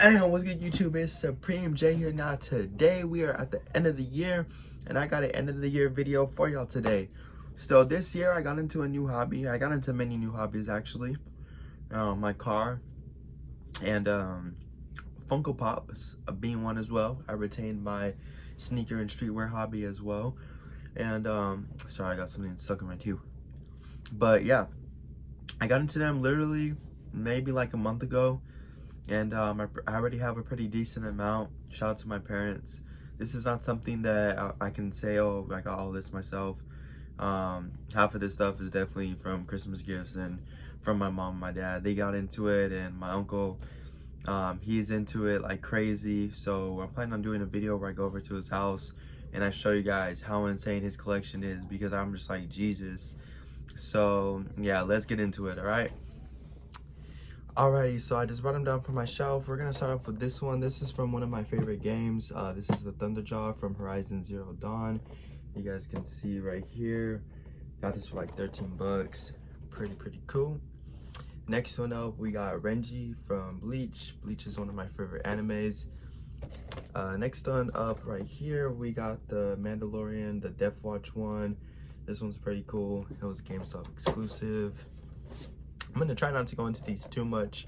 And what's good, YouTube? It's Supreme J here. Now today we are at the end of the year, and I got an end of the year video for y'all today. So this year I got into a new hobby. I got into many new hobbies actually. My car and Funko Pops being one as well. I retained my sneaker and streetwear hobby as well. And sorry, I got something stuck in my tooth. But yeah, I got into them literally maybe like a month ago. And I already have a pretty decent amount. Shout out to my parents. This is not something that I can say, oh, I got all this myself. Half of this stuff is definitely from Christmas gifts and from my mom and my dad. They got into it, and my uncle, he's into it like crazy. So I'm planning on doing a video where I go over to his house and I show you guys how insane his collection is, because I'm just like, Jesus. So yeah, let's get into it, all right? Alrighty, so I just brought them down from my shelf. We're gonna start off with this one. This is from one of my favorite games. This is the Thunderjaw from Horizon Zero Dawn. You guys can see right here. Got this for like 13 bucks. Pretty cool. Next one up, we got Renji from Bleach. Bleach is one of my favorite animes. Next one up right here, we got the Mandalorian, the Death Watch one. This one's pretty cool. It was a GameStop exclusive. I'm gonna try not to go into these too much,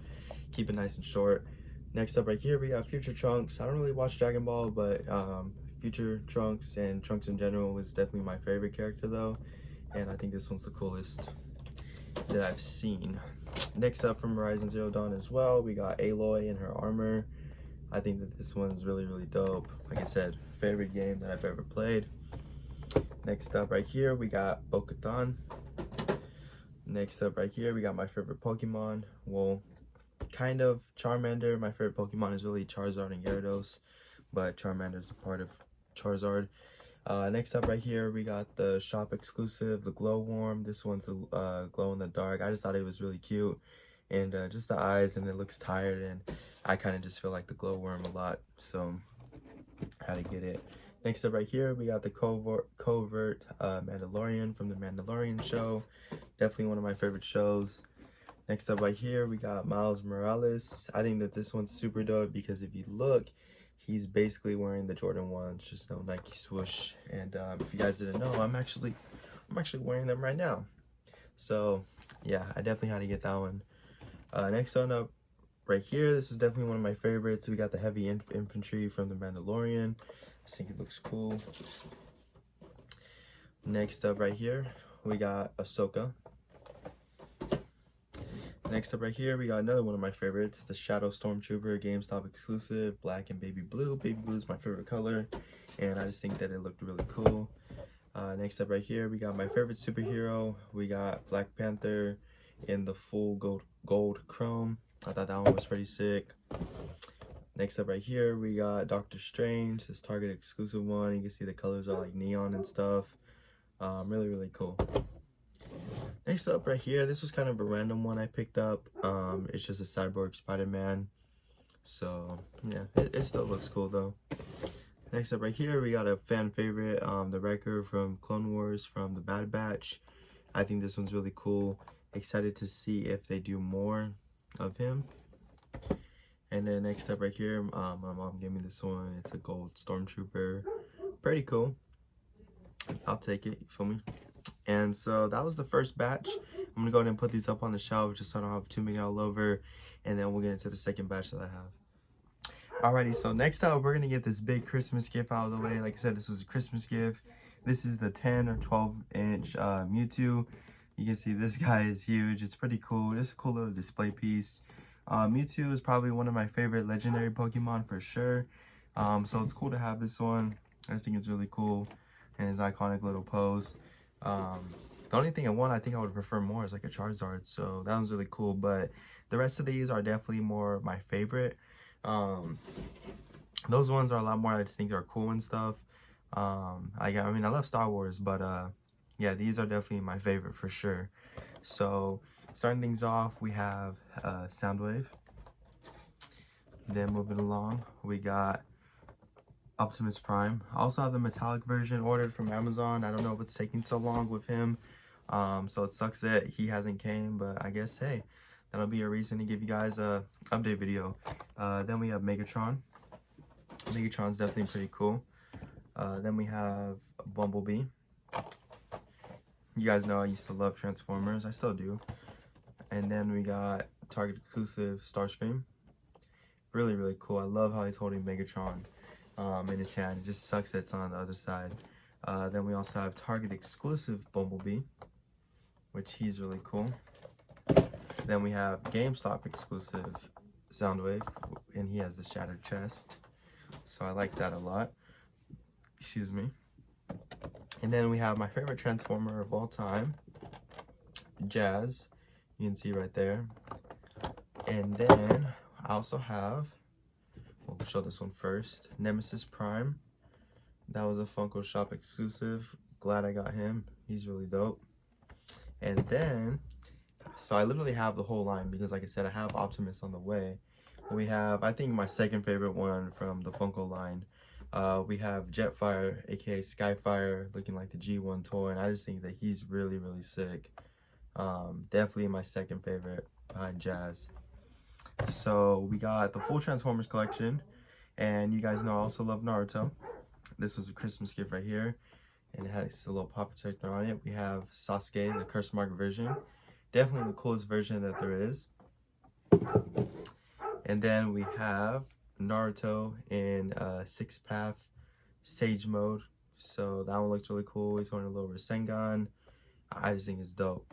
keep it nice and short. Next up right here, we got Future Trunks. I don't really watch Dragon Ball, but Future Trunks and Trunks in general is definitely my favorite character though. And I think this one's the coolest that I've seen. Next up from Horizon Zero Dawn as well, we got Aloy in her armor. I think that this one's really dope. Like I said, favorite game that I've ever played. Next up right here, we got Bo-Katan. Next up right here, we got my favorite Pokemon. Well, kind of Charmander. My favorite Pokemon is really Charizard and Gyarados, but Charmander is a part of Charizard. Next up right here, we got the shop exclusive, the Glow Worm. This one's a glow in the dark. I just thought it was really cute, and just the eyes, and it looks tired, and I kind of just feel like the Glow Worm a lot, so I had to get it. Next up right here, we got the Covert Mandalorian from the Mandalorian show. Definitely one of my favorite shows. Next up right here, we got Miles Morales. I think that this one's super dope because if you look, he's basically wearing the Jordan 1s, just no Nike swoosh. And if you guys didn't know, I'm actually wearing them right now. So yeah, I definitely had to get that one. Next one up right here, this is definitely one of my favorites. We got the heavy infantry from the Mandalorian. I think it looks cool. Next up right here, we got Ahsoka. Next up right here, we got another one of my favorites, the Shadow Stormtrooper GameStop exclusive, black and baby blue. Baby blue is my favorite color, and I just think that it looked really cool. Next up right here, we got my favorite superhero. We got Black Panther in the full gold chrome. I thought that one was pretty sick. Next up right here, we got Doctor Strange, this Target exclusive one. You can see the colors are like neon and stuff. Really cool. Next up right here, this was kind of a random one I picked up. It's just a Cyborg Spider-Man. So yeah, it still looks cool though. Next up right here, we got a fan favorite, the Wrecker from Clone Wars from the Bad Batch. I think this one's really cool. Excited to see if they do more of him. And then next up right here, my mom gave me this one. It's a gold Stormtrooper. Pretty cool. I'll take it, you feel me? And so that was the first batch. I'm gonna go ahead and put these up on the shelf just so I don't have too many all over. And then we'll get into the second batch that I have. Alrighty, so next up, we're gonna get this big Christmas gift out of the way. Like I said, this was a Christmas gift. This is the 10 or 12 inch Mewtwo. You can see this guy is huge. It's pretty cool. It's a cool little display piece. Mewtwo is probably one of my favorite legendary Pokemon for sure. So it's cool to have this one. I just think it's really cool, and his iconic little pose. The only thing I think I would prefer more is like a Charizard, so that one's really cool. But the rest of these are definitely more my favorite. Those ones are a lot more, I just think they're cool and stuff. I mean, I love Star Wars, but yeah, these are definitely my favorite for sure. So starting things off, we have Soundwave. Then moving along, we got Optimus Prime. I also have the metallic version ordered from Amazon. I don't know what's taking so long with him. So it sucks that he hasn't came, but I guess, hey, that'll be a reason to give you guys a update video. Then we have Megatron. Megatron's definitely pretty cool. Then we have Bumblebee. You guys know I used to love Transformers. I still do. And then we got Target exclusive Starscream. Really, really cool. I love how he's holding Megatron in his hand. It just sucks that it's on the other side. Then we also have Target exclusive Bumblebee, which he's really cool. Then we have GameStop exclusive Soundwave, and he has the shattered chest. So I like that a lot. Excuse me. And then we have my favorite Transformer of all time, Jazz. You can see right there. And then I also have, we'll show this one first, Nemesis Prime. That was a Funko Shop exclusive. Glad I got him. He's really dope. And then, so I literally have the whole line because, like I said, I have Optimus on the way. We have, I think, my second favorite one from the Funko line. We have Jetfire, aka Skyfire, looking like the G1 toy, and I just think that he's really, really sick. Definitely my second favorite behind Jazz. So we got the full Transformers collection, and you guys know I also love Naruto. This was a Christmas gift right here, and it has a little pop protector on it. We have Sasuke, the curse mark version. Definitely the coolest version that there is. And then we have Naruto in 6-path Sage mode. So that one looks really cool. He's holding a little Rasengan. I just think it's dope.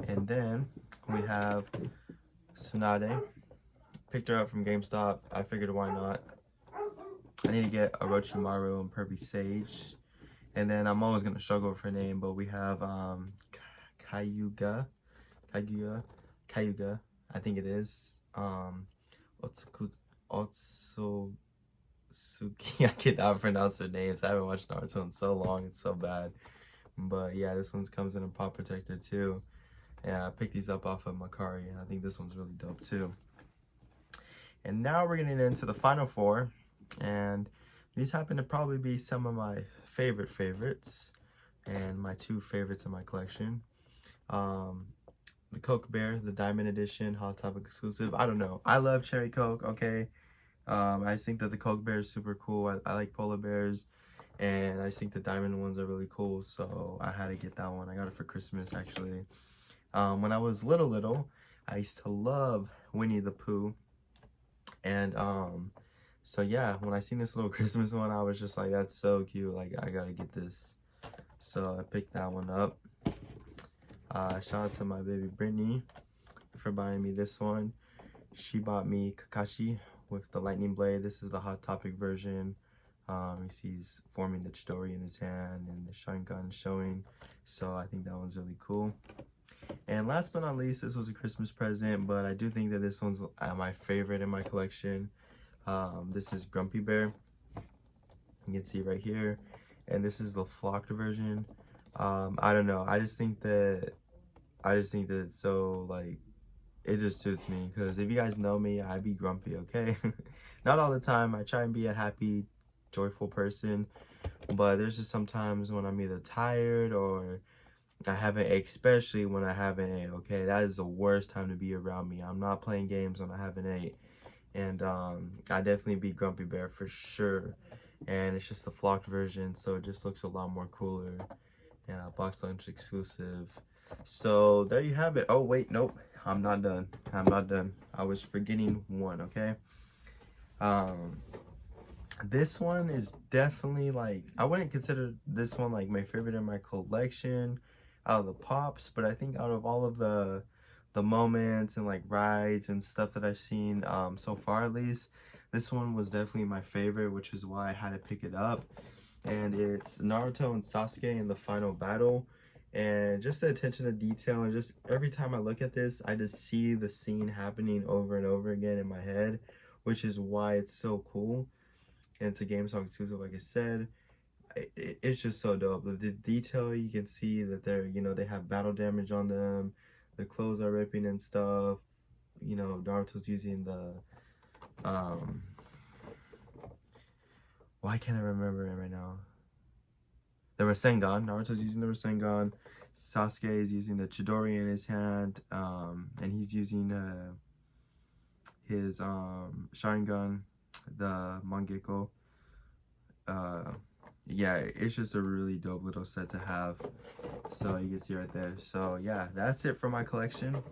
And then we have Tsunade. Picked her up from GameStop. I figured why not. I need to get Orochimaru and Kirby Sage. And then I'm always going to struggle with her name, but we have Kayuga, I think it is. Otsuki, I cannot pronounce her names. I haven't watched Naruto in so long, it's so bad. But yeah, this one comes in a pop protector too. And I picked these up off of Makari, and I think this one's really dope too. And now we're getting into the final four, and these happen to probably be some of my favorites, and my two favorites in my collection. The Coke Bear, the Diamond Edition, Hot Topic exclusive. I don't know. I love Cherry Coke, okay? I just think that the Coke Bear is super cool. I like polar bears, and I just think the diamond ones are really cool, so I had to get that one. I got it for Christmas, actually. When I was little, I used to love Winnie the Pooh, and so yeah, when I seen this little Christmas one, I was just like, that's so cute, like, I gotta get this. So I picked that one up. Shout out to my baby Brittany for buying me this one. She bought me Kakashi with the lightning blade. This is the Hot Topic version. You see he's forming the Chidori in his hand and the Sharingan showing. So I think that one's really cool. And last but not least, this was a Christmas present, but I do think that this one's my favorite in my collection. This is Grumpy Bear. You can see right here. And this is the flocked version. I don't know. I just think that it's so, like, it just suits me, because if you guys know me, I be grumpy, okay? Not all the time. I try and be a happy, joyful person, but there's just sometimes when I'm either tired or I haven't ate, especially when I haven't ate, okay? That is the worst time to be around me. I'm not playing games when I haven't ate, and I definitely be Grumpy Bear for sure. And it's just the flocked version, so it just looks a lot more cooler. Yeah, box lunch exclusive. So there you have it. Oh wait, nope, I'm not done. I was forgetting one, okay? This one is definitely, like, I wouldn't consider this one like my favorite in my collection out of the pops, but I think out of all of the moments and like rides and stuff that I've seen so far, at least, this one was definitely my favorite, which is why I had to pick it up. And it's Naruto and Sasuke in the final battle, and just the attention to detail, and just every time I look at this, I just see the scene happening over and over again in my head, which is why it's so cool. And it's a GameStop exclusive, like I said. It's just so dope. The detail, you can see that they're, you know, they have battle damage on them, the clothes are ripping and stuff. You know, Naruto's using the why can't I remember it right now? The Rasengan. Naruto's using the Rasengan. Sasuke is using the Chidori in his hand, and he's using his Sharingan, the Mangekyo. Yeah, it's just a really dope little set to have. So you can see right there. So yeah, that's it for my collection. I'm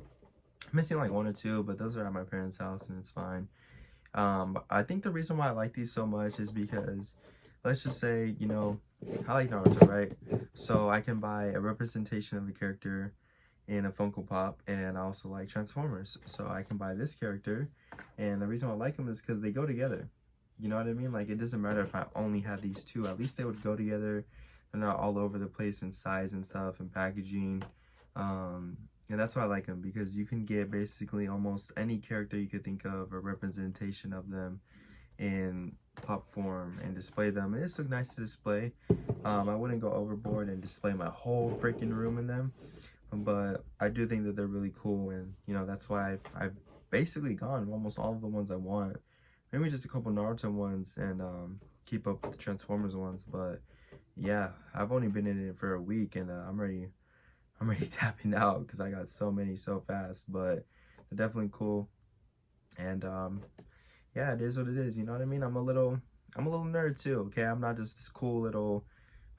missing like one or two, but those are at my parents' house and it's fine. I think the reason why I like these so much is because, let's just say, you know, I like Naruto, right? So I can buy a representation of a character in a Funko Pop, and I also like Transformers. So I can buy this character, and the reason why I like them is because they go together. You know what I mean? Like, it doesn't matter if I only had these two. At least they would go together. They're not all over the place in size and stuff and packaging. And that's why I like them, because you can get basically almost any character you could think of, a representation of them in pop form, and display them. It just look nice to display. I wouldn't go overboard and display my whole freaking room in them, but I do think that they're really cool, and you know, that's why I've basically gone almost all of the ones I want. Maybe just a couple Naruto ones, and keep up with the Transformers ones. But yeah, I've only been in it for a week, and I'm already tapping out because I got so many so fast. But they're definitely cool, and yeah, it is what it is. You know what I mean? I'm a little nerd too. Okay, I'm not just this cool little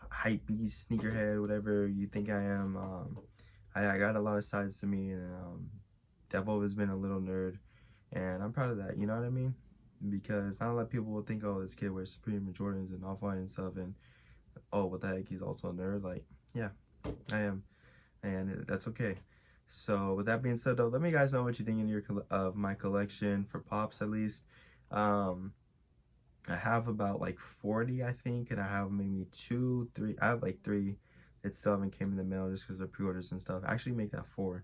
hype beast, sneakerhead, whatever you think I am. I got a lot of sides to me, and I've always been a little nerd, and I'm proud of that. You know what I mean? Because not a lot of people will think, oh, this kid wears Supreme Jordans and Off-White and stuff, and oh, what the heck, he's also a nerd. Like, yeah, I am, and that's okay. So with that being said, though, let me guys know what you think of my collection for Pops, at least. I have about like 40, I think, and I have maybe 2, 3. I have like 3 that still haven't came in the mail just because of pre-orders and stuff. I actually make that 4.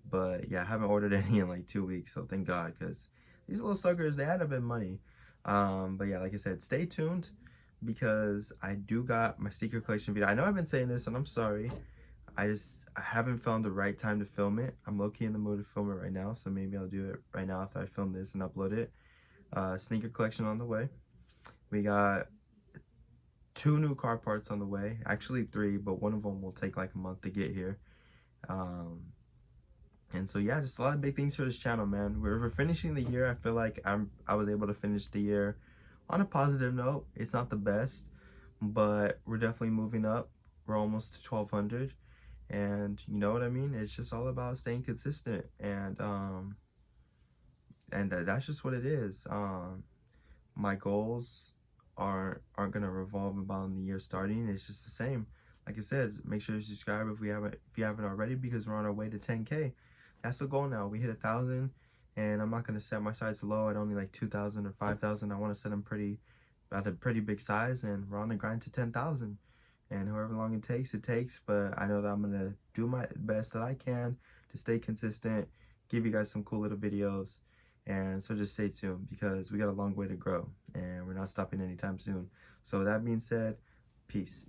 But yeah, I haven't ordered any in like 2 weeks, so thank God, because these little suckers, they add up in money. But yeah, like I said, stay tuned, because I do got my sneaker collection video. I know I've been saying this, and I'm sorry. I haven't found the right time to film it. I'm low-key in the mood to film it right now, so maybe I'll do it right now after I film this and upload it. Sneaker collection on the way. We got 2 new car parts on the way. Actually 3, but one of them will take like a month to get here. And so yeah, just a lot of big things for this channel, man. We're finishing the year. I feel like I was able to finish the year on a positive note. It's not the best, but we're definitely moving up. We're almost to 1,200, and you know what I mean. It's just all about staying consistent, and that's just what it is. My goals aren't gonna revolve about the year starting. It's just the same. Like I said, make sure you subscribe if you haven't already, because we're on our way to 10K. That's the goal now. We hit 1,000, and I'm not gonna set my sights low at only like 2,000 or 5,000. I want to set them at a pretty big size, and we're on the grind to 10,000. And however long it takes, it takes. But I know that I'm gonna do my best that I can to stay consistent, give you guys some cool little videos. And so just stay tuned, because we got a long way to grow, and we're not stopping anytime soon. So with that being said, peace.